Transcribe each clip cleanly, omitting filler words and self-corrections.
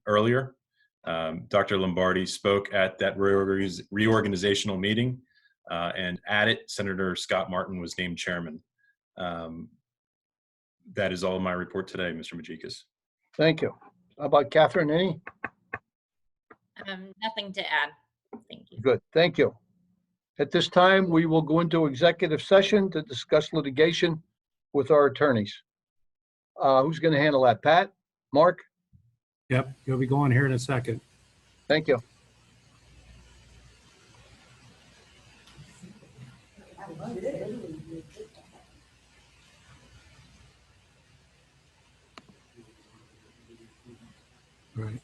earlier. Dr. Lombardi spoke at that reorganizational meeting, and at it, Senator Scott Martin was named chairman. That is all my report today, Mr. Majikas. Thank you. How about Catherine, any? Nothing to add. Thank you. Good, thank you. At this time, we will go into executive session to discuss litigation with our attorneys. Who's going to handle that? Pat? Mark? Yep, you'll be going here in a second. Thank you. Right.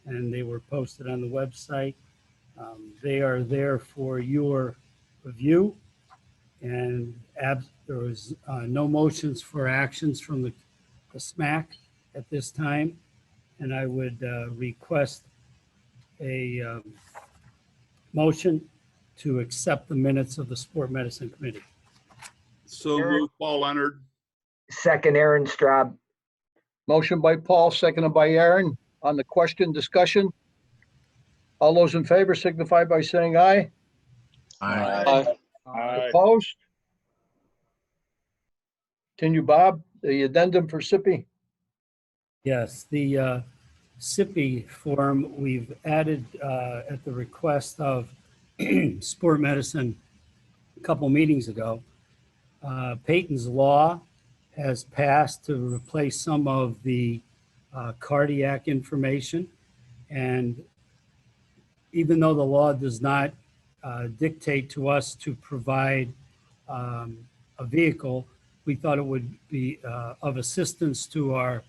And they were posted on the website. They are there for your review, and there was no motions for actions from the SMAC at this time, and I would request a motion to accept the minutes of the Sport Medicine Committee. So moved, Paul Leonard. Second, Aaron Straub. Motion by Paul, seconded by Aaron. On the question, discussion. All those in favor signify by saying aye. Aye. Opposed? Continue, Bob. The addendum for SIPI. Yes, the SIPI form we've added at the request of Sport Medicine a couple meetings ago. Peyton's Law has passed to replace some of the cardiac information. And even though the law does not dictate to us to provide a vehicle, we thought it would be of assistance to our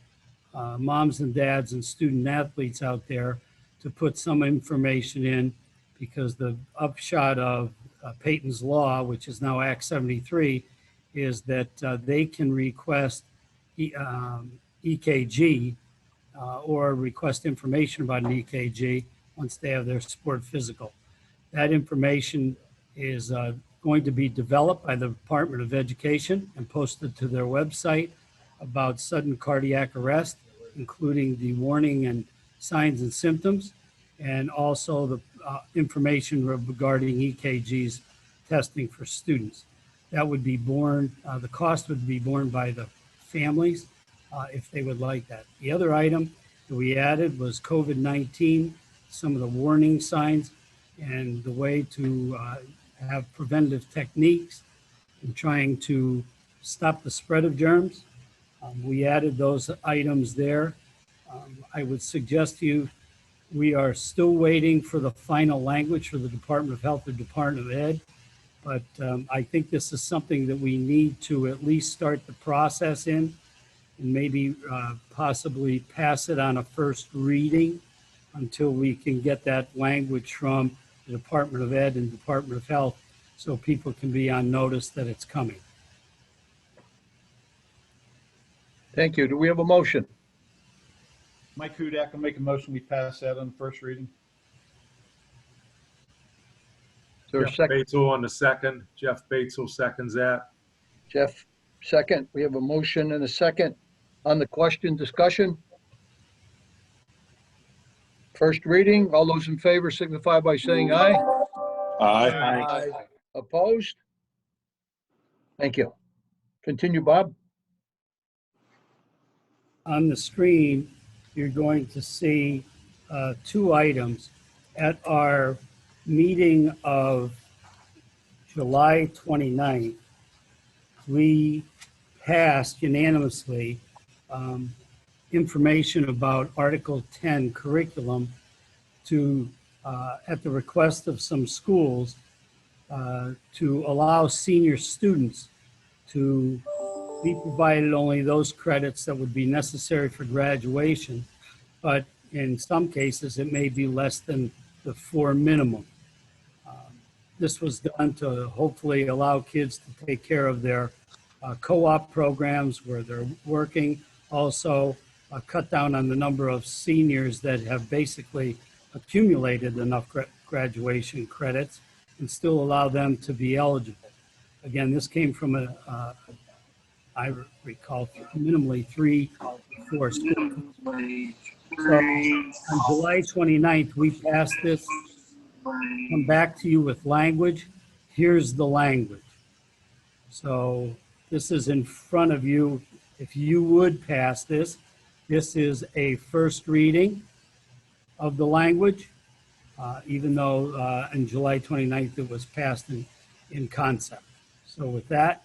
moms and dads and student athletes out there to put some information in, because the upshot of Peyton's Law, which is now Act 73, is that they can request EKG or request information about an EKG once they have their sport physical. That information is going to be developed by the Department of Education and posted to their website about sudden cardiac arrest, including the warning and signs and symptoms, and also the information regarding EKG's testing for students. That would be borne, the cost would be borne by the families if they would like that. The other item that we added was COVID-19, some of the warning signs and the way to have preventative techniques in trying to stop the spread of germs. We added those items there. I would suggest to you, we are still waiting for the final language for the Department of Health or Department of Ed, but I think this is something that we need to at least start the process in, and maybe possibly pass it on a first reading until we can get that language from the Department of Ed and Department of Health, so people can be on notice that it's coming. Thank you. Do we have a motion? Mike Hudak will make a motion. We pass that on first reading. Is there a Jeff second? Batesel on the second. Jeff Batesel seconds that. Jeff, second. We have a motion and a second on the question. Discussion. First reading. All those in favor signify by saying aye. Aye. Opposed? Thank you. Continue, Bob. On the screen, you're going to see two items. At our meeting of July 29th, we passed unanimously information about Article 10 curriculum to, at the request of some schools, to allow senior students to be provided only those credits that would be necessary for graduation, but in some cases, it may be less than the 4 minimum. This was done to hopefully allow kids to take care of their co-op programs where they're working. Also, cut down on the number of seniors that have basically accumulated enough graduation credits and still allow them to be eligible. Again, this came from I recall, minimally 3 or 4 schools. So on July 29th, we passed this. Come back to you with language. Here's the language. So this is in front of you. If you would pass this, this is a first reading of the language, even though on July 29th it was passed in concept. So with that,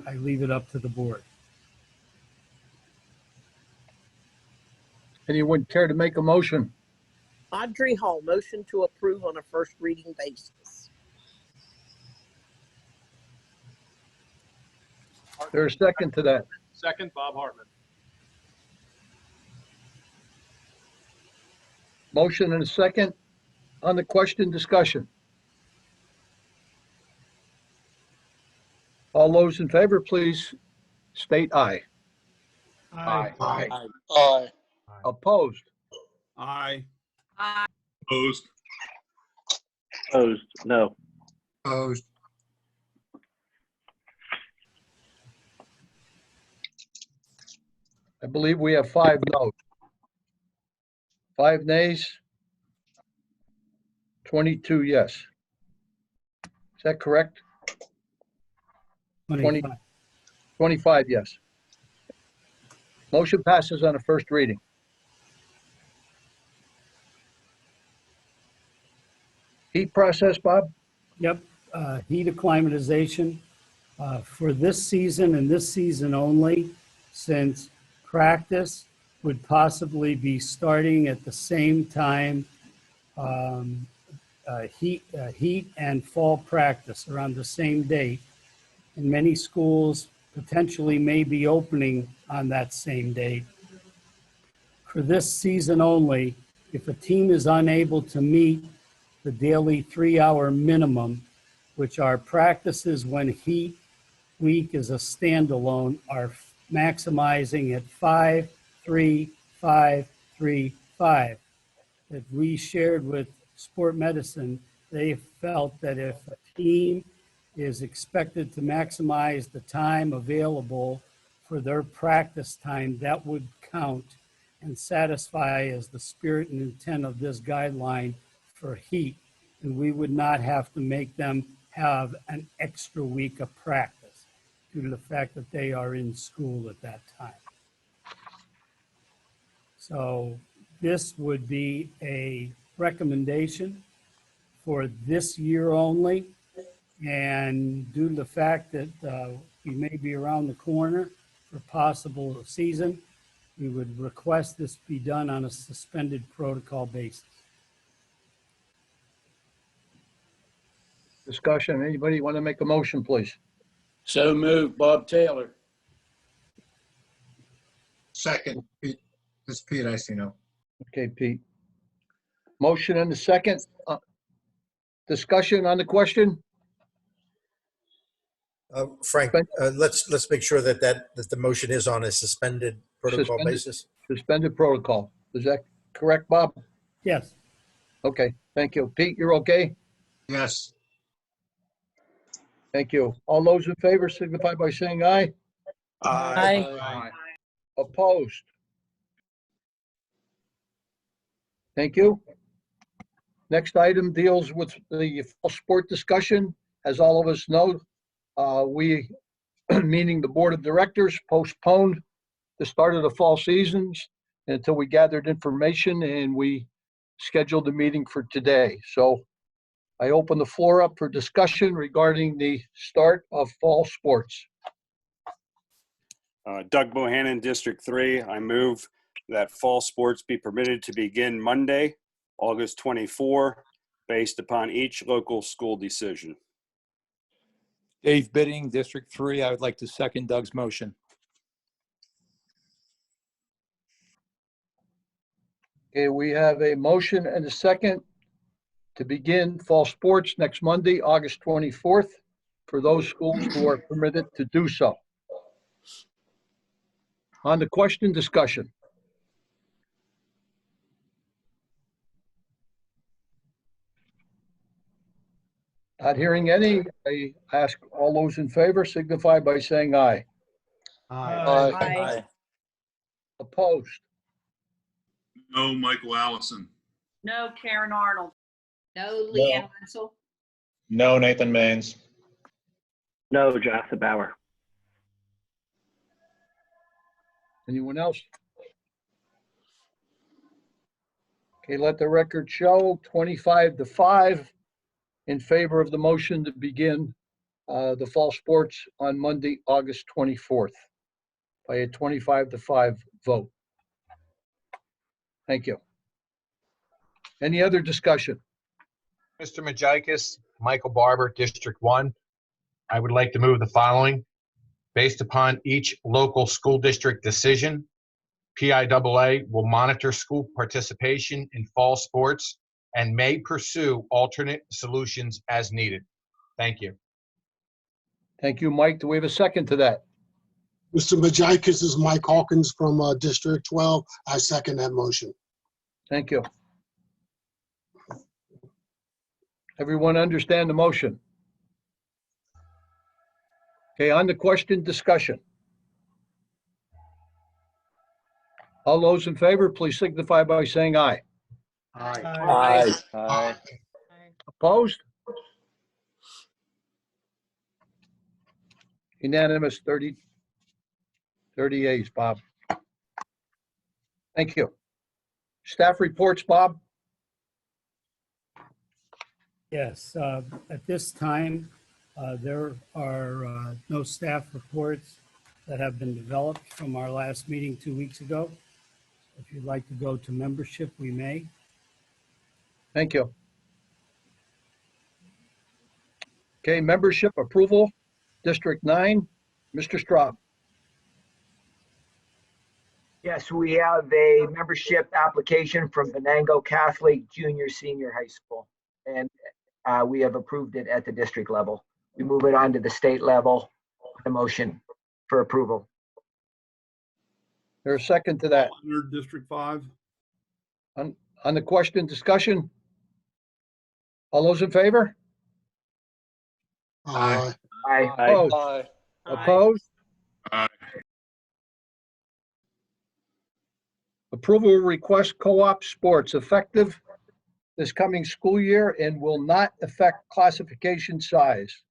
I leave it up to the board. Anyone care to make a motion? Audrey Hall, motion to approve on a first reading basis. There's a second to that. Second, Bob Hartman. Motion and a second on the question. Discussion. All those in favor, please state aye. Aye. Opposed? Aye. Opposed. Opposed, no. Opposed. I believe we have 5 noes. 5 nays. 22 yes. Is that correct? 25. 25 yes. Motion passes on a first reading. Heat process, Bob? Yep, heat acclimatization for this season and this season only, since practice would possibly be starting at the same time, heat and fall practice around the same date. And many schools potentially may be opening on that same date. For this season only, if a team is unable to meet the daily 3-hour minimum, which are practices when heat week is a standalone, are maximizing at 5, 3, 5, 3, 5. That we shared with sport medicine, they felt that if a team is expected to maximize the time available for their practice time, that would count and satisfy as the spirit and intent of this guideline for heat. And we would not have to make them have an extra week of practice due to the fact that they are in school at that time. So this would be a recommendation for this year only. And due to the fact that we may be around the corner for possible season, we would request this be done on a suspended protocol basis. Discussion. Anybody want to make a motion, please? So moved, Bob Taylor. Second, Pete. This is Pete Icino. Okay, Pete. Motion and a second. Discussion on the question? Frank, let's make sure that the motion is on a suspended protocol basis. Suspended protocol. Is that correct, Bob? Yes. Okay, thank you. Pete, you're okay? Yes. Thank you. All those in favor signify by saying aye. Aye. Opposed? Thank you. Next item deals with the fall sport discussion. As all of us know, we, meaning the Board of Directors, postponed the start of the fall seasons until we gathered information, and we scheduled the meeting for today. So I open the floor up for discussion regarding the start of fall sports. Doug Bohannon, District 3. I move that fall sports be permitted to begin Monday, August 24, based upon each local school decision. Dave Bidding, District 3. I would like to second Doug's motion. Okay, we have a motion and a second to begin fall sports next Monday, August 24th, for those schools who are permitted to do so. On the question, discussion. Not hearing any, I ask all those in favor signify by saying aye. Aye. Opposed? No, Michael Allison. No, Karen Arnold. No, Leanne Wenzel. No, Nathan Maines. No, Joseph Bauer. Anyone else? Okay, let the record show 25-5 in favor of the motion to begin the fall sports on Monday, August 24th by a 25-5 vote. Thank you. Any other discussion? Mr. Majikis, Michael Barber, District 1. I would like to move the following. Based upon each local school district decision, PIAA will monitor school participation in fall sports and may pursue alternate solutions as needed. Thank you. Thank you, Mike. Do we have a second to that? Mr. Majikis, is Mike Hawkins from District 12. I second that motion. Thank you. Everyone understand the motion? Okay, on the question, discussion. All those in favor, please signify by saying aye. Aye. Opposed? Unanimous, 30 yeas, Bob. Thank you. Staff reports, Bob? Yes, at this time, there are no staff reports that have been developed from our last meeting 2 weeks ago. If you'd like to go to membership, we may. Thank you. Okay, membership approval, District 9, Mr. Straub. Yes, we have a membership application from Venango Catholic Junior Senior High School, and we have approved it at the district level. We move it on to the state level, the motion for approval. There's a second to that. District 5. On the question, discussion? All those in favor? Aye. Aye. Opposed? Opposed? Aye. Approval request co-op sports effective this coming school year and will not affect classification size.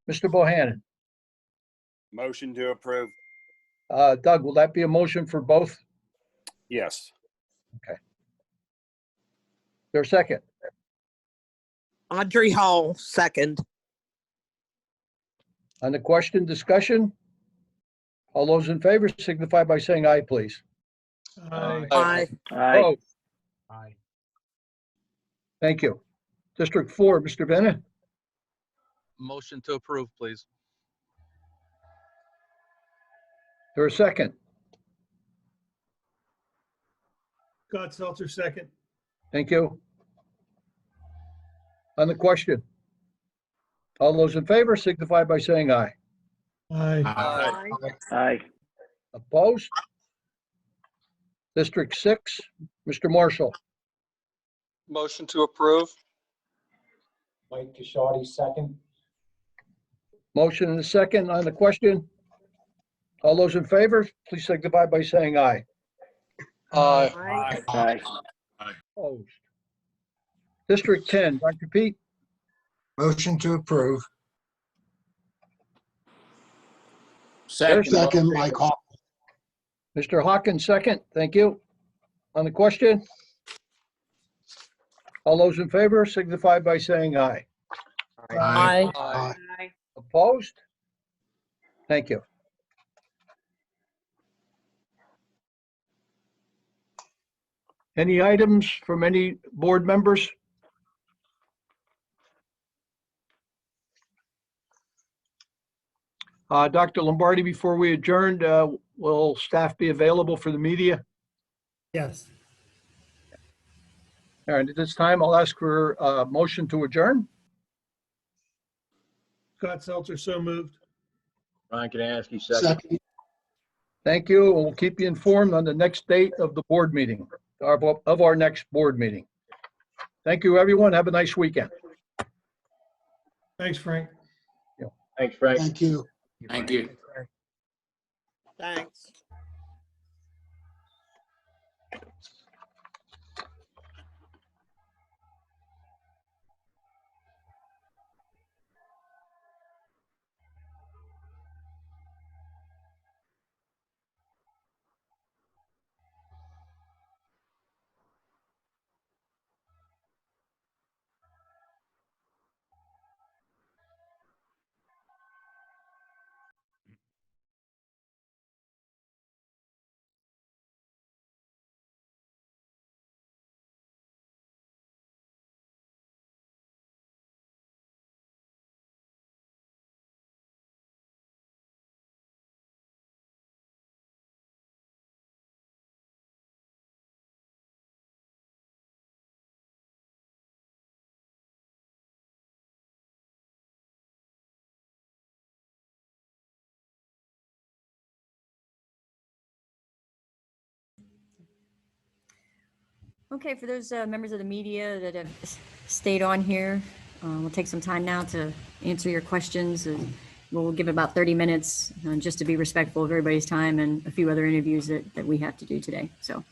Mr. Bohannon. Motion to approve. Doug, will that be a motion for both? Yes. Okay. There's a second. Audrey Hall, second. On the question, discussion? All those in favor signify by saying aye, please. Aye. Aye. Opposed? Aye. Thank you. District 4, Mr. Bennett. Motion to approve, please. There's a second. Scott Seltzer, second. Thank you. On the question? All those in favor signify by saying aye. Aye. Aye. Opposed? District 6, Mr. Marshall. Motion to approve. Mike Cashardi, second. Motion and a second on the question. All those in favor, please signify by saying aye. Aye. Aye. Opposed. District 10, Dr. Pete, Motion to approve. Second. Second, Mike Hawkins. Mr. Hawkins, second. Thank you. On the question? All those in favor signify by saying aye. Aye. Aye. Opposed? Thank you. Any items from any board members? Dr. Lombardi, before we adjourn, will staff be available for the media? Yes. All right, at this time, I'll ask for a motion to adjourn. Scott Seltzer, so moved. Ron Kanansky, Second. Thank you, and we'll keep you informed on the next date of the board meeting, of our next board meeting. Thank you, everyone. Have a nice weekend. Thanks, Frank. Thanks, Frank. Thank you. Thank you. Thanks. Okay, for those members of the media that have stayed on here, we'll take some time now to answer your questions. We'll give about 30 minutes just to be respectful of everybody's time and a few other interviews that we have to do today. So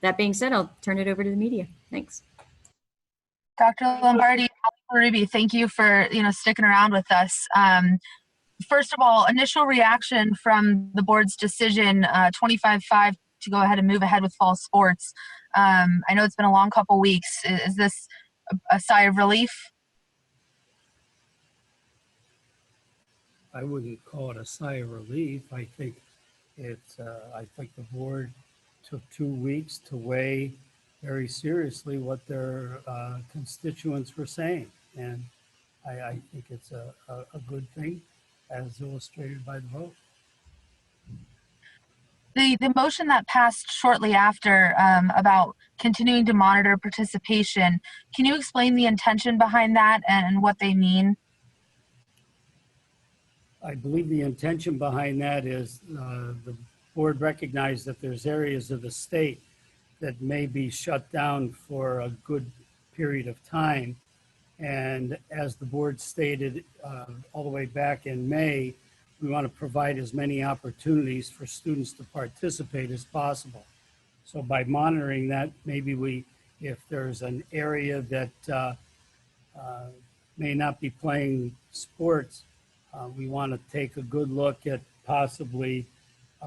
that being said, I'll turn it over to the media. Thanks. Dr. Lombardi, Ruby, thank you for sticking around with us. First of all, initial reaction from the board's decision 25-5 to go ahead and move ahead with fall sports. I know it's been a long couple weeks. Is this a sigh of relief? I wouldn't call it a sigh of relief. I think I think the board took 2 weeks to weigh very seriously what their constituents were saying. And I think it's a good thing as illustrated by the vote. The motion that passed shortly after about continuing to monitor participation, can you explain the intention behind that and what they mean? I believe the intention behind that is the board recognized that there's areas of the state that may be shut down for a good period of time. And as the board stated all the way back in May, we want to provide as many opportunities for students to participate as possible. So by monitoring that, maybe if there's an area that may not be playing sports, we want to take a good look at possibly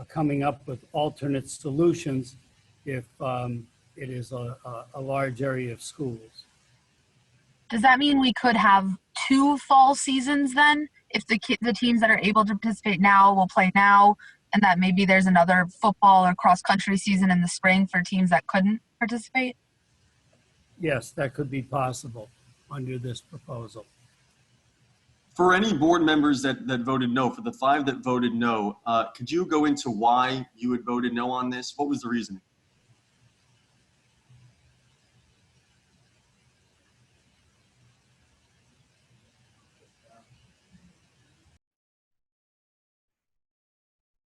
coming up with alternate solutions if it is a large area of schools. Does that mean we could have 2 fall seasons then? If the teams that are able to participate now will play now, and that maybe there's another football or cross-country season in the spring for teams that couldn't participate? Yes, that could be possible under this proposal. For any board members that voted no, for the 5 that voted no, could you go into why you had voted no on this? What was the reasoning?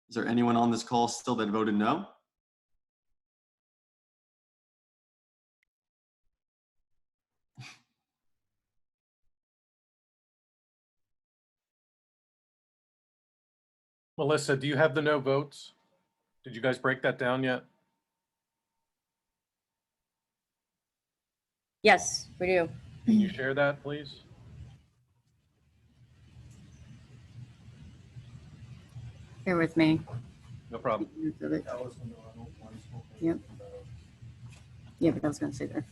Is there anyone on this call still that voted no? Melissa, do you have the no votes? Did you guys break that down yet? Yes, we do. Can you share that, please? Bear with me. No problem. Yep. Yeah, but I was going to say there.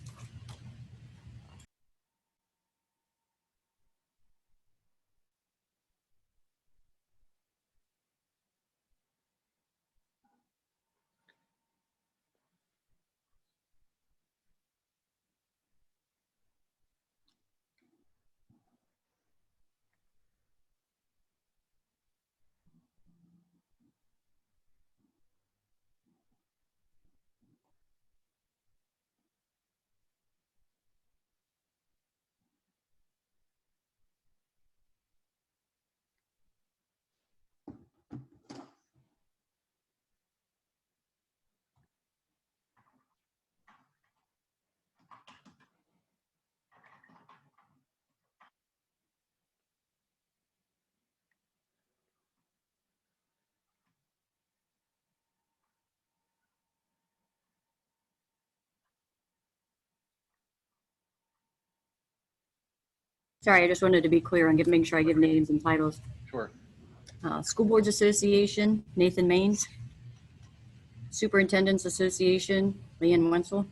Sorry, I just wanted to be clear on making sure I give names and titles. Sure. School Boards Association, Nathan Maines. Superintendents Association, Leanne Wenzel.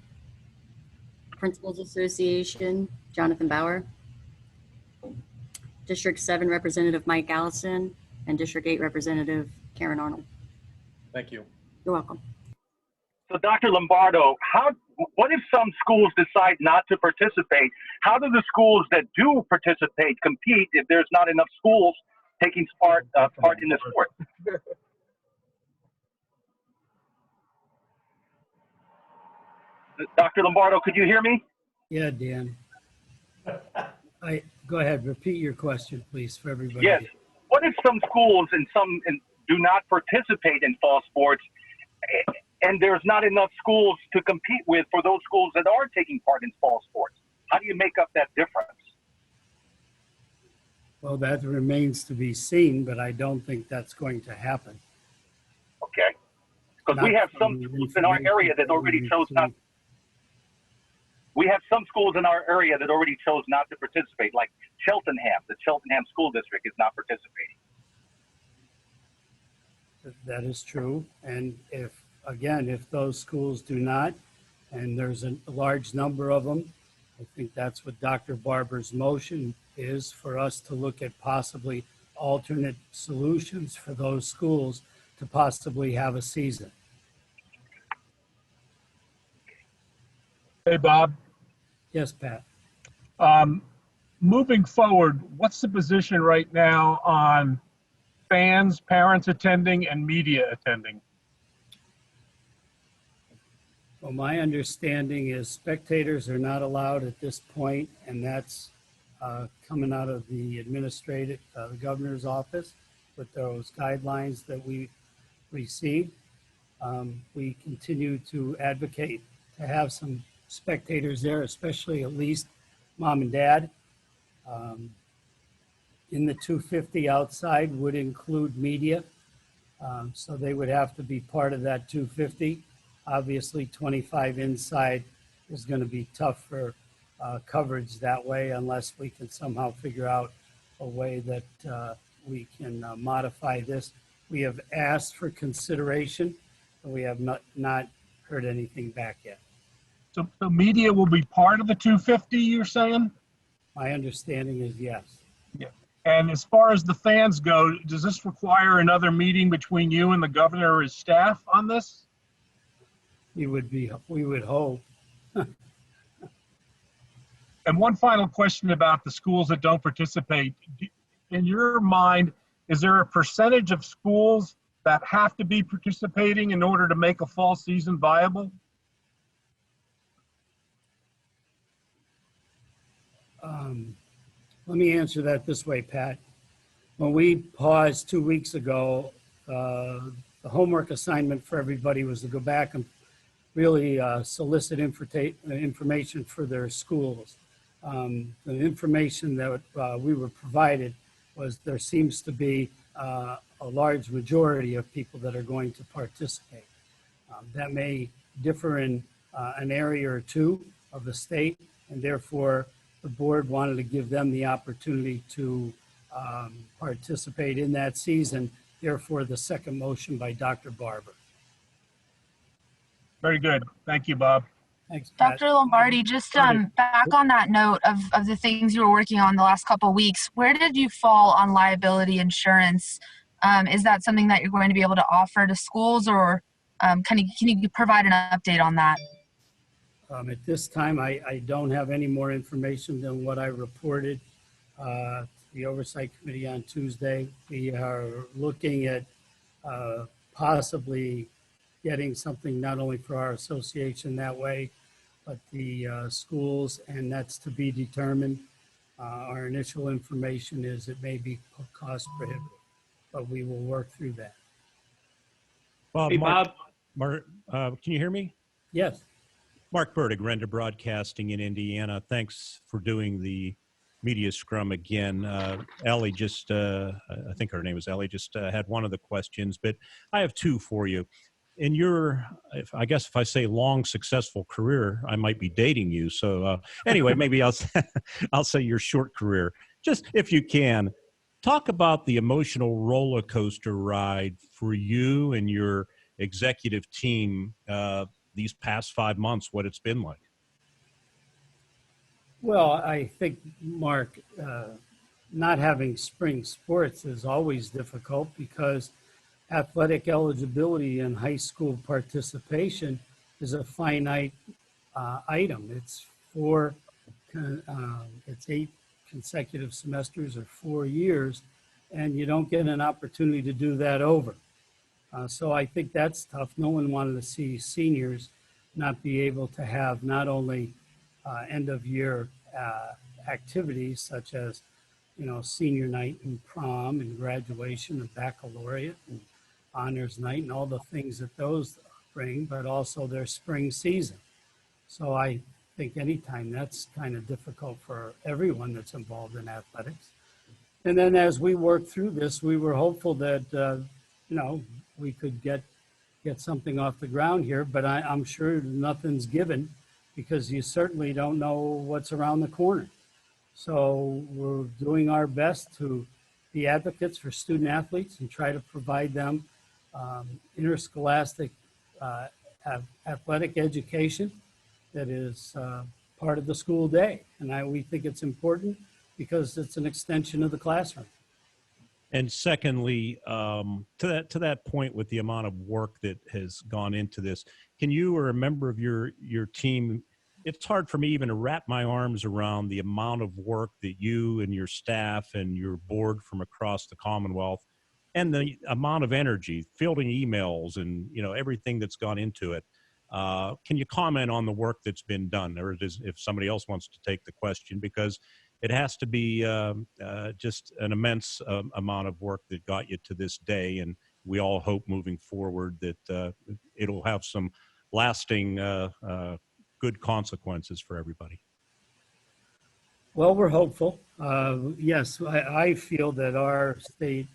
Principals Association, Jonathan Bauer. District 7 Representative Mike Allison, and District 8 Representative Karen Arnold. Thank you. You're welcome. So Dr. Lombardo, what if some schools decide not to participate? How do the schools that do participate compete if there's not enough schools taking part in the sport? Dr. Lombardo, could you hear me? Yeah, Dan. Go ahead, repeat your question, please, for everybody. Yes. What if some schools do not participate in fall sports, and there's not enough schools to compete with for those schools that are taking part in fall sports? How do you make up that difference? Well, that remains to be seen, but I don't think that's going to happen. Okay. Because we have some schools in our area that already chose not. We have some schools in our area that already chose not to participate, like Cheltenham. The Cheltenham School District is not participating. That is true. And if those schools do not, and there's a large number of them, I think that's what Dr. Barber's motion is, for us to look at possibly alternate solutions for those schools to possibly have a season. Hey, Bob. Yes, Pat. Moving forward, what's the position right now on fans, parents attending, and media attending? Well, my understanding is spectators are not allowed at this point, and that's coming out of the the governor's office with those guidelines that we received. We continue to advocate to have some spectators there, especially at least mom and dad. In the 250 outside would include media, so they would have to be part of that 250. Obviously, 25 inside is going to be tough for coverage that way, unless we can somehow figure out a way that we can modify this. We have asked for consideration, and we have not heard anything back yet. So media will be part of the 250, you're saying? My understanding is yes. Yeah. And as far as the fans go, does this require another meeting between you and the governor or his staff on this? We would hope. And one final question about the schools that don't participate. In your mind, is there a percentage of schools that have to be participating in order to make a fall season viable? Let me answer that this way, Pat. When we paused 2 weeks ago, the homework assignment for everybody was to go back and really solicit information for their schools. The information that we were provided was there seems to be a large majority of people that are going to participate. That may differ in an area or two of the state, and therefore the board wanted to give them the opportunity to participate in that season. Therefore, the second motion by Dr. Barber. Very good. Thank you, Bob. Thanks, Pat. Dr. Lombardi, just back on that note of the things you were working on the last couple of weeks, where did you fall on liability insurance? Is that something that you're going to be able to offer to schools, or can you provide an update on that? At this time, I don't have any more information than what I reported to the Oversight Committee on Tuesday. We are looking at possibly getting something not only for our association that way, but the schools, and that's to be determined. Our initial information is it may be cost prohibitive, but we will work through that. Hey, Bob. Mark, can you hear me? Yes. Mark Burdig, Renda Broadcasting in Indiana. Thanks for doing the media scrum again. Ellie just, I think her name is Ellie, just had one of the questions, but I have two for you. In your, I guess if I say long, successful career, I might be dating you. So anyway, maybe I'll say your short career. Just if you can, talk about the emotional roller coaster ride for you and your executive team these past 5 months, what it's been like. Well, I think, Mark, not having spring sports is always difficult because athletic eligibility and high school participation is a finite item. It's it's 8 consecutive semesters or 4 years, and you don't get an opportunity to do that over. So I think that's tough. No one wanted to see seniors not be able to have not only end of year activities such as, senior night and prom and graduation and baccalaureate and honors night and all the things that those bring, but also their spring season. So I think anytime that's kind of difficult for everyone that's involved in athletics. And then as we worked through this, we were hopeful that, we could get something off the ground here, but I'm sure nothing's given because you certainly don't know what's around the corner. So we're doing our best to be advocates for student athletes and try to provide them interscholastic athletic education that is part of the school day. And we think it's important because it's an extension of the classroom. And secondly, to that point with the amount of work that has gone into this, can you or a member of your team, it's hard for me even to wrap my arms around the amount of work that you and your staff and your board from across the Commonwealth and the amount of energy, fielding emails and, everything that's gone into it. Can you comment on the work that's been done, or if somebody else wants to take the question, because it has to be just an immense amount of work that got you to this day, and we all hope moving forward that it'll have some lasting good consequences for everybody. Well, we're hopeful. Yes, I feel that our state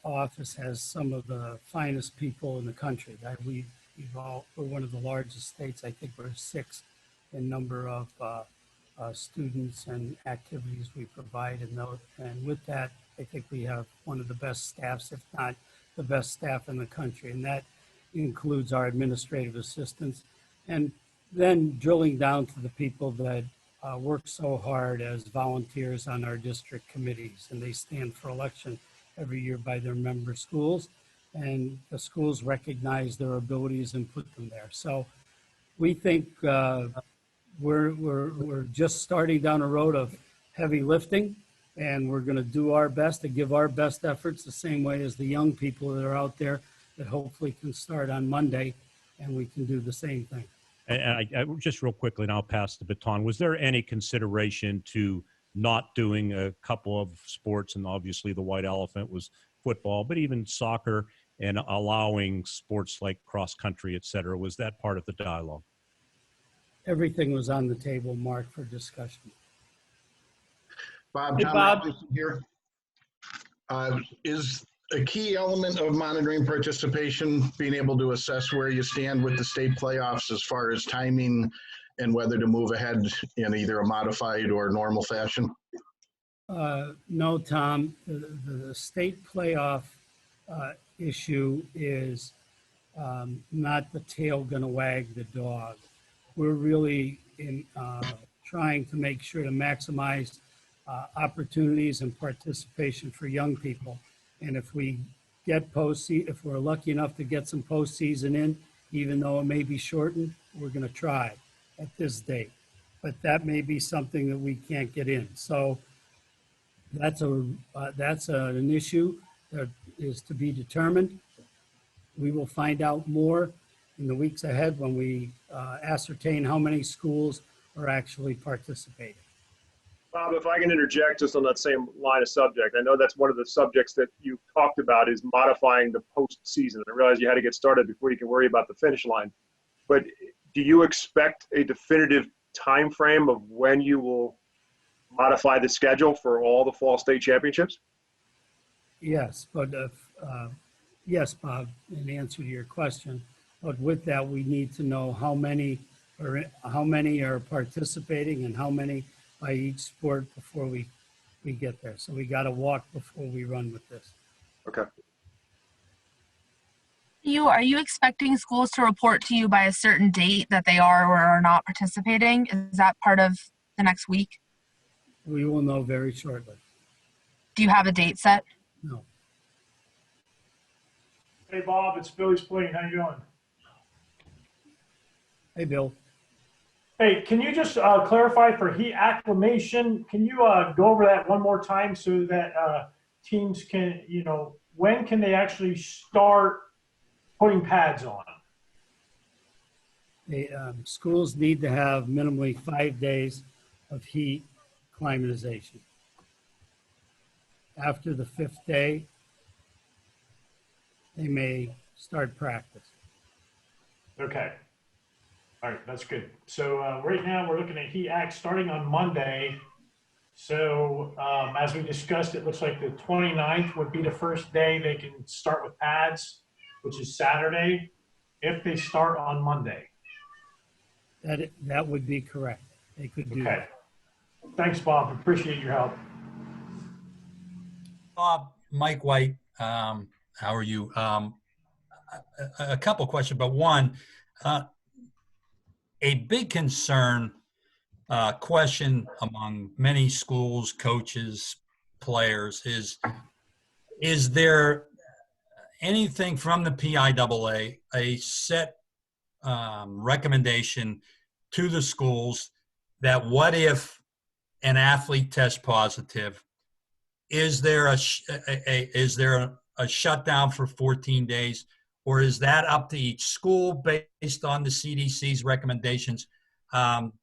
office has some of the finest people in the country. We're one of the largest states. I think we're 6th in number of students and activities we provide. And with that, I think we have one of the best staffs, if not the best staff in the country. And that includes our administrative assistants. And then drilling down to the people that work so hard as volunteers on our district committees. And they stand for election every year by their member schools. And the schools recognize their abilities and put them there. So we think we're just starting down a road of heavy lifting, and we're going to do our best to give our best efforts the same way as the young people that are out there that hopefully can start on Monday, and we can do the same thing. And I just real quickly, and I'll pass the baton. Was there any consideration to not doing a couple of sports? And obviously the white elephant was football, but even soccer, and allowing sports like cross country, et cetera. Was that part of the dialogue? Everything was on the table, Mark, for discussion. Bob, Hey, Tom Bob. Robinson here. Is a key element of monitoring participation being able to assess where you stand with the state playoffs as far as timing and whether to move ahead in either a modified or normal fashion? No, Tom, the state playoff issue is not the tail gonna wag the dog. We're really trying to make sure to maximize opportunities and participation for young people. And if we get if we're lucky enough to get some postseason in, even though it may be shortened, we're gonna try at this date. But that may be something that we can't get in. So that's an issue that is to be determined. We will find out more in the weeks ahead when we ascertain how many schools are actually participating. Bob, if I can interject just on that same line of subject, I know that's one of the subjects that you talked about is modifying the postseason. I realize you had to get started before you can worry about the finish line. But do you expect a definitive time frame of when you will modify the schedule for all the fall state championships? Yes, but yes, Bob, in answer to your question. But with that, we need to know how many are participating and how many by each sport before we get there. So we got to walk before we run with this. Okay. Are you expecting schools to report to you by a certain date that they are or are not participating? Is that part of the next week? We will know very shortly. Do you have a date set? No. Hey, Bob, it's Billy Spleen. How you doing? Hey, Bill. Hey, can you just clarify for heat acclimation? Can you go over that one more time so that teams can, when can they actually start putting pads on? Schools need to have minimally 5 days of heat climatization. After the 5th day, they may start practice. Okay. All right, that's good. So right now we're looking at heat act starting on Monday. So as we discussed, it looks like the 29th would be the first day they can start with pads, which is Saturday, if they start on Monday. That would be correct. They could do that. Thanks, Bob. Appreciate your help. Bob, Mike White, how are you? A couple questions, but one, a big concern, question among many schools, coaches, players is there anything from the PIAA, a set recommendation to the schools that what if an athlete tests positive? Is there a shutdown for 14 days, or is that up to each school based on the CDC's recommendations?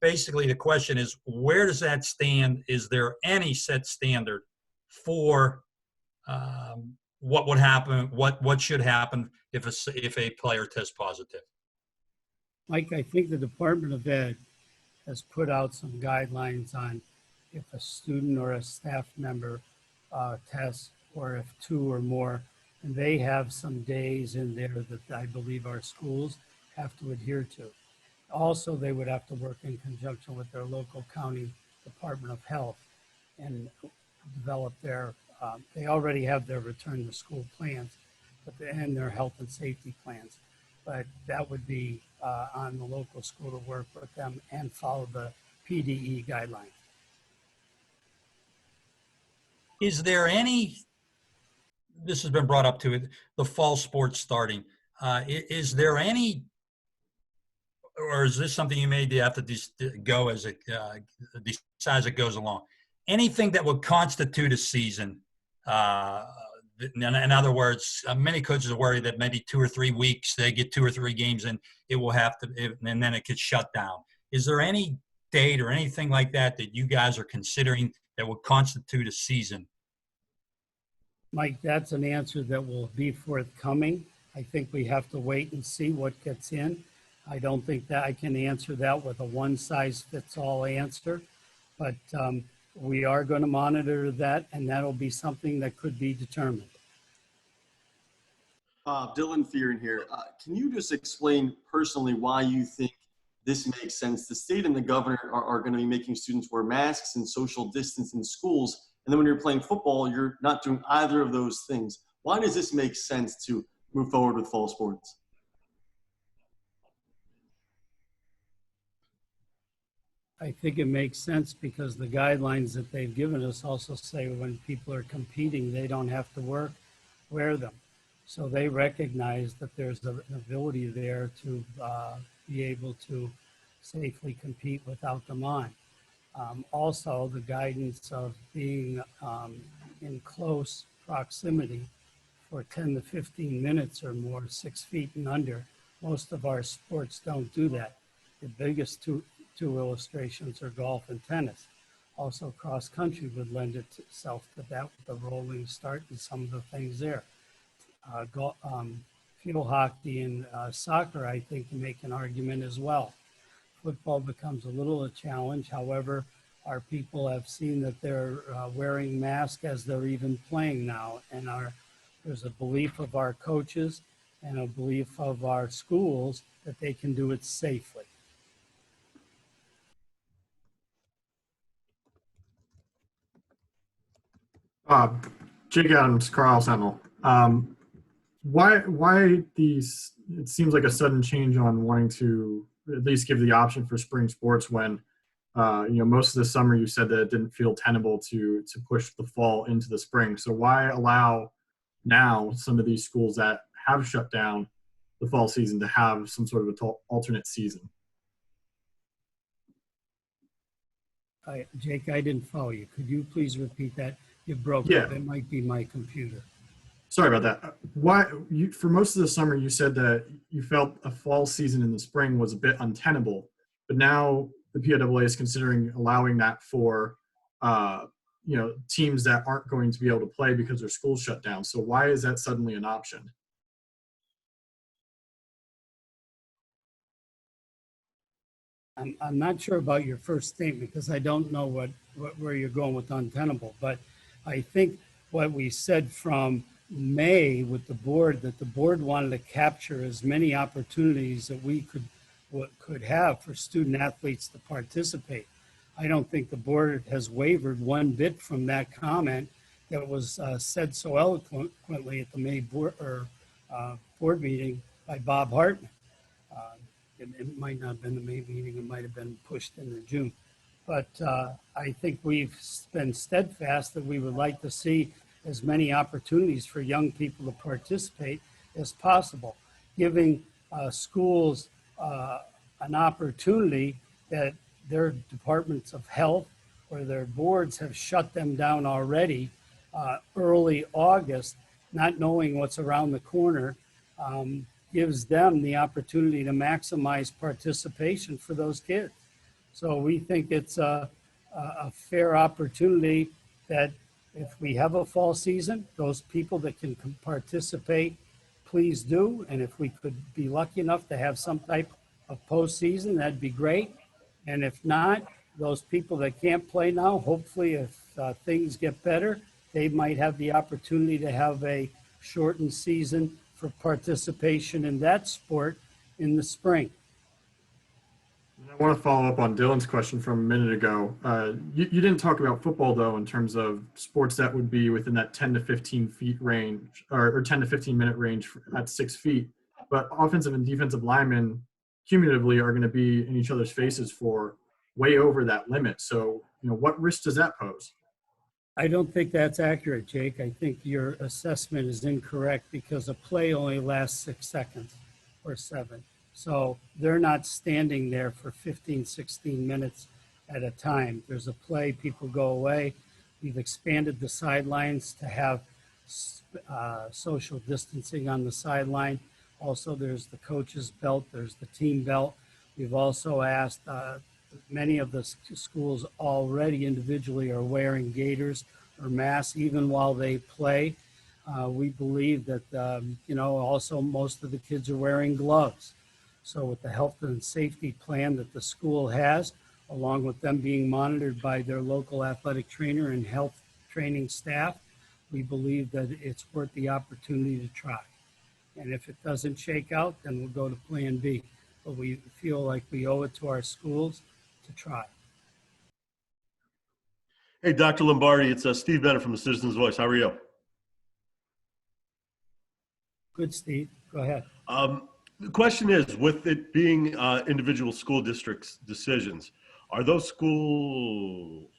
Basically, the question is, where does that stand? Is there any set standard for what would happen, what should happen if a player tests positive? Mike, I think the Department of Ed has put out some guidelines on if a student or a staff member tests, or if 2 or more, and they have some days in there that I believe our schools have to adhere to. Also, they would have to work in conjunction with their local county Department of Health and develop their, they already have their return to school plans, and their health and safety plans. But that would be on the local school to work with them and follow the PDE guidelines. Is there any, this has been brought up to it, the fall sports starting. Is there any, or is this something you may have to go as it decide as it goes along? Anything that would constitute a season? In other words, many coaches are worried that maybe 2 or 3 weeks, they get 2 or 3 games and it will have to, and then it could shut down. Is there any date or anything like that that you guys are considering that would constitute a season? Mike, that's an answer that will be forthcoming. I think we have to wait and see what gets in. I don't think that I can answer that with a one-size-fits-all answer, but we are going to monitor that, and that'll be something that could be determined. Dylan Fearon here. Can you just explain personally why you think this makes sense? The state and the governor are going to be making students wear masks and social distance in schools. And then when you're playing football, you're not doing either of those things. Why does this make sense to move forward with fall sports? I think it makes sense because the guidelines that they've given us also say when people are competing, they don't have to wear them. So they recognize that there's an ability there to be able to safely compete without them on. Also, the guidance of being in close proximity for 10 to 15 minutes or more, 6 feet and under. Most of our sports don't do that. The biggest two illustrations are golf and tennis. Also, cross country would lend itself to that with the rolling start and some of the things there. Field hockey and soccer, I think, can make an argument as well. Football becomes a little a challenge. However, our people have seen that they're wearing masks as they're even playing now. And there's a belief of our coaches and a belief of our schools that they can do it safely. Jake Adams, Carl Sentinel. Why these, it seems like a sudden change on wanting to at least give the option for spring sports when, most of the summer you said that it didn't feel tenable to push the fall into the spring. So why allow now some of these schools that have shut down the fall season to have some sort of alternate season? Jake, I didn't follow you. Could you please repeat that? You broke Yeah. up. It might be my computer. Sorry about that. For most of the summer, you said that you felt a fall season in the spring was a bit untenable, but now the PIAA is considering allowing that for, teams that aren't going to be able to play because their schools shut down. So why is that suddenly an option? I'm not sure about your first statement because I don't know where you're going with untenable, but I think what we said from May with the board, that the board wanted to capture as many opportunities that we could have for student athletes to participate. I don't think the board has wavered one bit from that comment that was said so eloquently at the May board meeting by Bob Hartman. It might not have been the May meeting, it might have been pushed into June. But I think we've been steadfast that we would like to see as many opportunities for young people to participate as possible, giving schools an opportunity that their departments of health or their boards have shut them down already early August, not knowing what's around the corner, gives them the opportunity to maximize participation for those kids. So we think it's a fair opportunity that if we have a fall season, those people that can participate, please do. And if we could be lucky enough to have some type of postseason, that'd be great. And if not, those people that can't play now, hopefully if things get better, they might have the opportunity to have a shortened season for participation in that sport in the spring. I want to follow up on Dylan's question from a minute ago. You didn't talk about football, though, in terms of sports that would be within that 10 to 15 feet range or 10 to 15 minute range at 6 feet. But offensive and defensive linemen cumulatively are going to be in each other's faces for way over that limit. So, what risk does that pose? I don't think that's accurate, Jake. I think your assessment is incorrect because a play only lasts 6 seconds or 7. So they're not standing there for 15, 16 minutes at a time. There's a play, people go away. We've expanded the sidelines to have social distancing on the sideline. Also, there's the coach's belt, there's the team belt. We've also asked, many of the schools already individually are wearing gaiters or masks even while they play. We believe that, also most of the kids are wearing gloves. So with the health and safety plan that the school has, along with them being monitored by their local athletic trainer and health training staff, we believe that it's worth the opportunity to try. And if it doesn't shake out, then we'll go to Plan B. But we feel like we owe it to our schools to try. Hey, Dr. Lombardi, it's Steve Bennett from the Citizens Voice. How are you? Good, Steve. Go ahead. The question is, with it being individual school districts' decisions, are those schools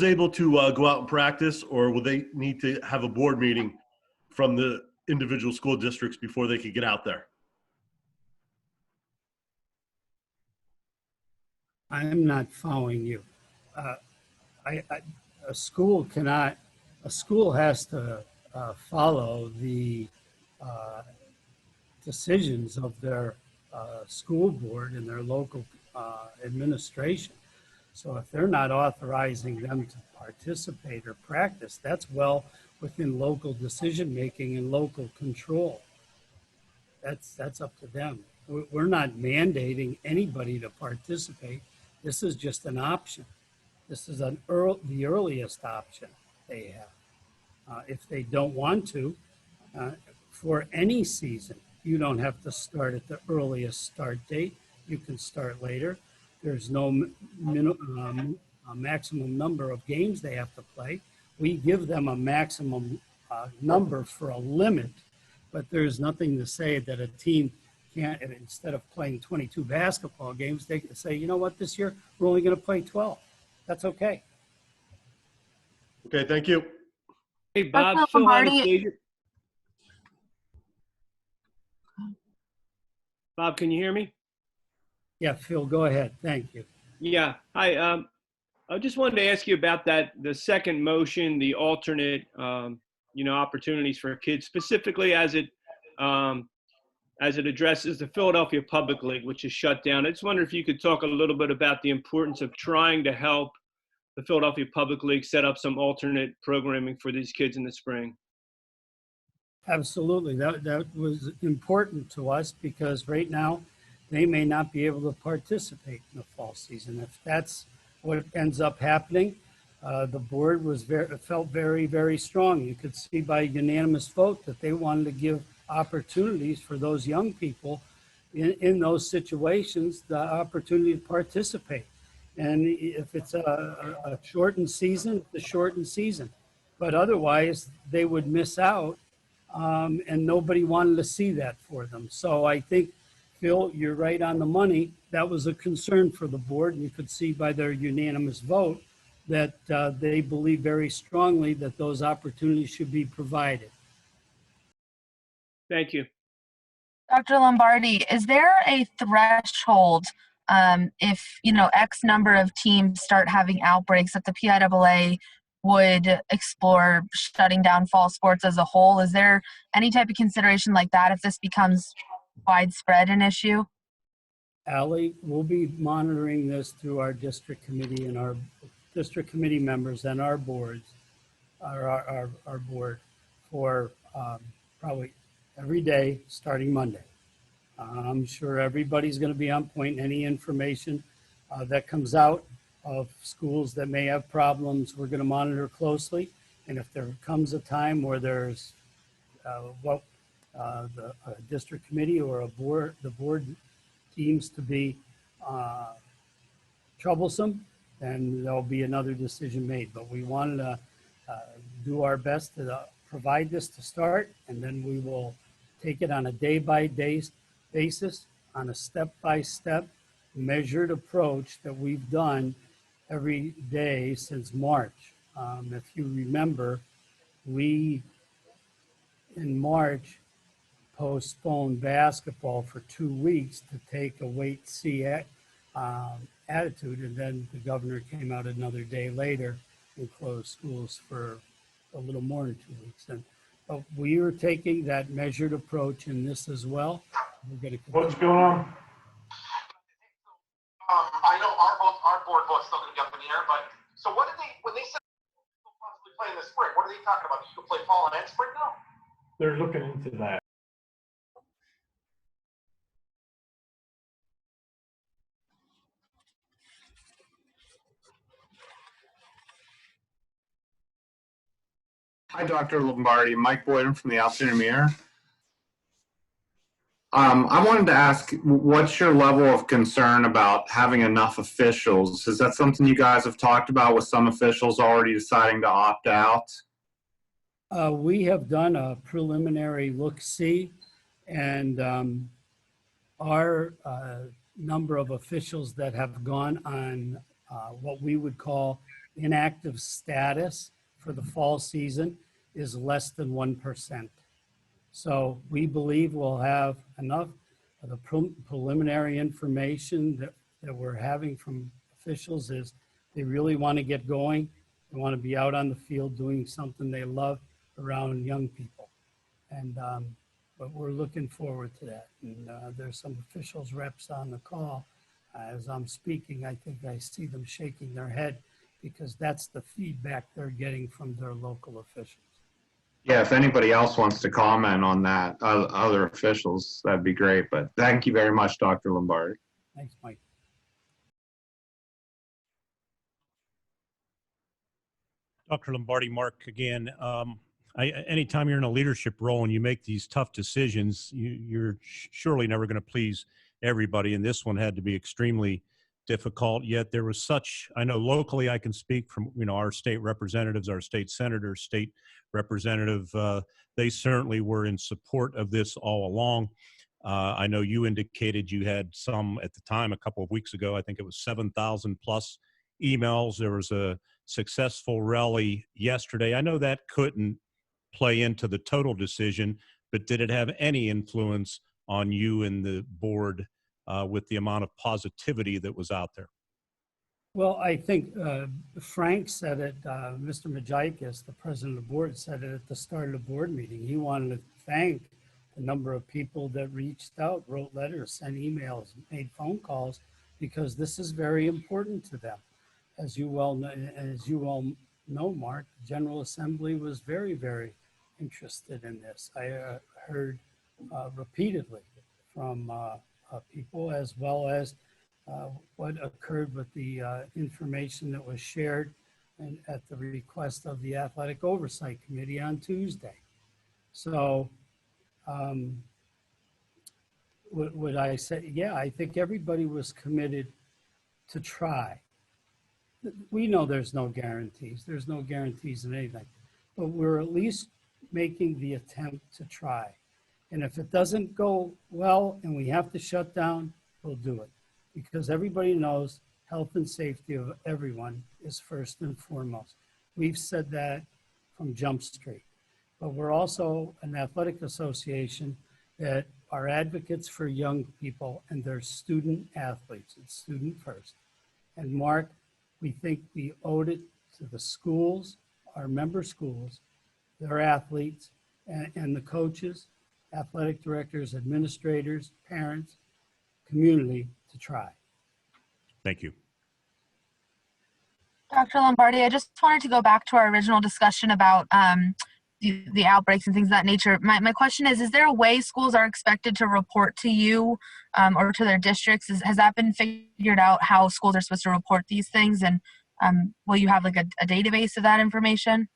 able to go out and practice, or will they need to have a board meeting from the individual school districts before they could get out there? I'm not following you. A school cannot, a school has to follow the decisions of their school board and their local administration. So if they're not authorizing them to participate or practice, that's well within local decision-making and local control. That's up to them. We're not mandating anybody to participate. This is just an option. This is the earliest option they have. If they don't want to, for any season, you don't have to start at the earliest start date. You can start later. There's no maximum number of games they have to play. We give them a maximum number for a limit, but there's nothing to say that a team can't, instead of playing 22 basketball games, they can say, you know what, this year we're only going to play 12. That's okay. Okay, thank you. Hey, Bob, Dr. Phil Lombardi. Anastasia. Bob, can you hear me? Yeah, Phil, go ahead. Thank you. Yeah. Hi. I just wanted to ask you about the second motion, the alternate, opportunities for kids, specifically as it addresses the Philadelphia Public League, which is shut down. I just wonder if you could talk a little bit about the importance of trying to help the Philadelphia Public League set up some alternate programming for these kids in the spring. Absolutely. That was important to us because right now they may not be able to participate in the fall season. If that's what ends up happening, the board felt very, very strong. You could see by unanimous vote that they wanted to give opportunities for those young people in those situations, the opportunity to participate. And if it's a shortened season, the shortened season. But otherwise, they would miss out, and nobody wanted to see that for them. So I think, Phil, you're right on the money. That was a concern for the board. And you could see by their unanimous vote that they believe very strongly that those opportunities should be provided. Thank you. Dr. Lombardi, is there a threshold if, X number of teams start having outbreaks that the PIAA would explore shutting down fall sports as a whole? Is there any type of consideration like that if this becomes widespread an issue? Allie, we'll be monitoring this through our district committee and our district committee members and our boards, our board for probably every day starting Monday. I'm sure everybody's going to be on point. Any information that comes out of schools that may have problems, we're going to monitor closely. And if there comes a time where there's the district committee or the board deems to be troublesome, then there'll be another decision made. But we wanted to do our best to provide this to start, and then we will take it on a day-by-day basis, on a step-by-step measured approach that we've done every day since March. If you remember, we, in March, postponed basketball for 2 weeks to take a wait-see attitude, and then the governor came out another day later and closed schools for a little more than 2 weeks. And we are taking that measured approach in this as well. We're going to What's going on? I know our board vote's still going to be up in the air, but so what did when they said they'll possibly play in the spring, what are they talking about? You can play fall and spring now? They're looking into that. Hi, Dr. Lombardi. Mike Boyden from the Altoona Mirror. I wanted to ask, what's your level of concern about having enough officials? Is that something you guys have talked about with some officials already deciding to opt out? We have done a preliminary look-see, and our number of officials that have gone on what we would call inactive status for the fall season is less than 1%. So we believe we'll have enough of the preliminary information that we're having from officials is they really want to get going. They want to be out on the field doing something they love around young people. And but we're looking forward to that. And there's some officials reps on the call. As I'm speaking, I think I see them shaking their head because that's the feedback they're getting from their local officials. Yeah, if anybody else wants to comment on that, other officials, that'd be great. But thank you very much, Dr. Lombardi. Thanks, Mike. Dr. Lombardi, Mark, again, anytime you're in a leadership role and you make these tough decisions, you're surely never going to please everybody. And this one had to be extremely difficult. Yet there was such, I know locally I can speak from, our state representatives, our state senators, state representative, they certainly were in support of this all along. I know you indicated you had some at the time, a couple of weeks ago, I think it was 7,000 plus emails. There was a successful rally yesterday. I know that couldn't play into the total decision, but did it have any influence on you and the board with the amount of positivity that was out there? Well, I think Frank said it, Mr. Majikas, the president of the board, said it at the start of the board meeting. He wanted to thank the number of people that reached out, wrote letters, sent emails, made phone calls, because this is very important to them. As you all know, Mark, the General Assembly was very, very interested in this. I heard repeatedly from people, as well as what occurred with the information that was shared at the request of the Athletic Oversight Committee on Tuesday. So would I say, yeah, I think everybody was committed to try. We know there's no guarantees. There's no guarantees in anything, but we're at least making the attempt to try. And if it doesn't go well and we have to shut down, we'll do it, because everybody knows health and safety of everyone is first and foremost. We've said that from Jump Street, but we're also an athletic association that are advocates for young people and their student athletes. It's student first. And Mark, we think we owed it to the schools, our member schools, their athletes, and the coaches, athletic directors, administrators, parents, community to try. Thank you. Dr. Lombardi, I just wanted to go back to our original discussion about the outbreaks and things of that nature. My question is there a way schools are expected to report to you or to their districts? Has that been figured out, how schools are supposed to report these things? And will you have like a database of that information?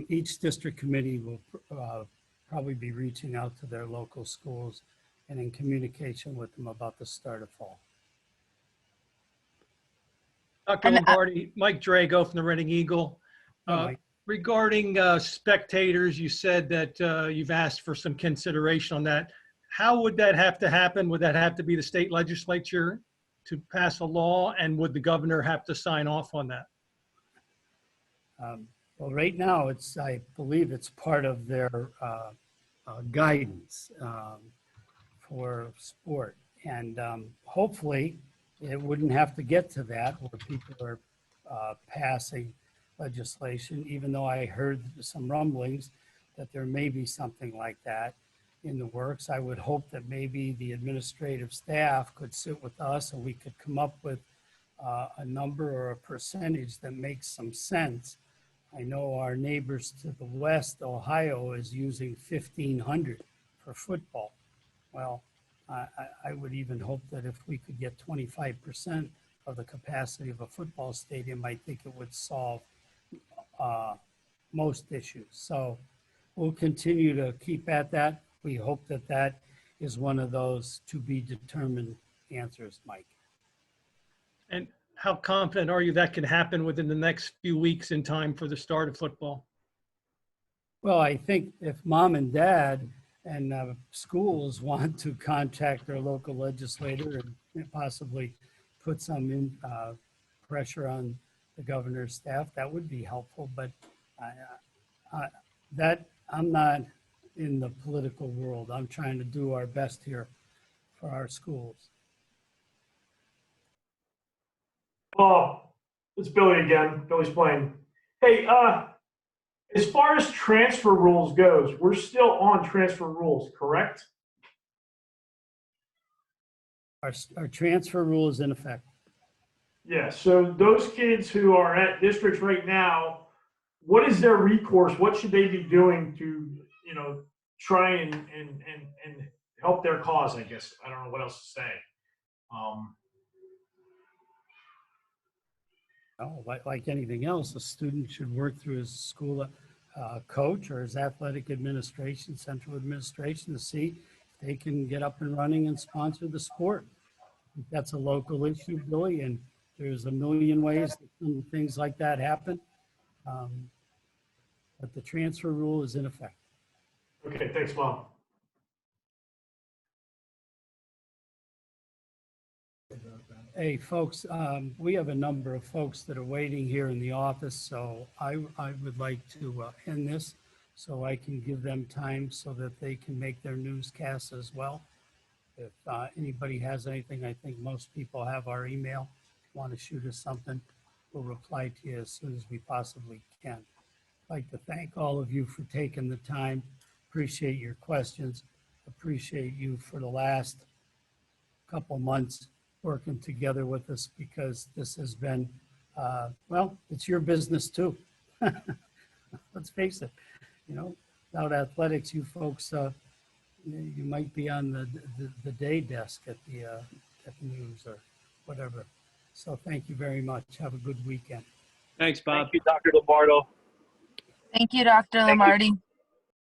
Each district committee will probably be reaching out to their local schools and in communication with them about the start of fall. Dr. Lombardi, Mike Drago from the Reading Eagle. Regarding spectators, you said that you've asked for some consideration on that. How would that have to happen? Would that have to be the state legislature to pass a law, and would the governor have to sign off on that? Well, right now, I believe it's part of their guidance for sport. And hopefully, it wouldn't have to get to that where people are passing legislation, even though I heard some rumblings that there may be something like that in the works. I would hope that maybe the administrative staff could sit with us and we could come up with a number or a percentage that makes some sense. I know our neighbors to the west, Ohio, is using 1,500 for football. Well, I would even hope that if we could get 25% of the capacity of a football stadium, I think it would solve most issues. So we'll continue to keep at that. We hope that that is one of those to be determined answers, Mike. And how confident are you that can happen within the next few weeks in time for the start of football? Well, I think if mom and dad and schools want to contact their local legislator and possibly put some pressure on the governor's staff, that would be helpful. But I'm not in the political world. I'm trying to do our best here for our schools. Oh, it's Billy again. Billy's playing. Hey, as far as transfer rules goes, we're still on transfer rules, correct? Our transfer rule is in effect. Yeah, so those kids who are at districts right now, what is their recourse? What should they be doing to, try and help their cause, I guess? I don't know what else to say. Like anything else, a student should work through his school coach or his athletic administration, central administration, to see if they can get up and running and sponsor the sport. That's a local issue, Billy, and there's a million ways that things like that happen. But the transfer rule is in effect. Okay, thanks, Mom. Hey, folks, we have a number of folks that are waiting here in the office, so I would like to end this so I can give them time so that they can make their newscasts as well. If anybody has anything, I think most people have our email. If you want to shoot us something, we'll reply to you as soon as we possibly can. I'd like to thank all of you for taking the time. Appreciate your questions. Appreciate you for the last couple months working together with us, because this has been, well, it's your business too. Let's face it, without athletics, you folks, you might be on the day desk at the news or whatever. So thank you very much. Have a good weekend. Thanks, Bob. Thank you, Dr. Lombardo. Thank you, Dr. Lombardi.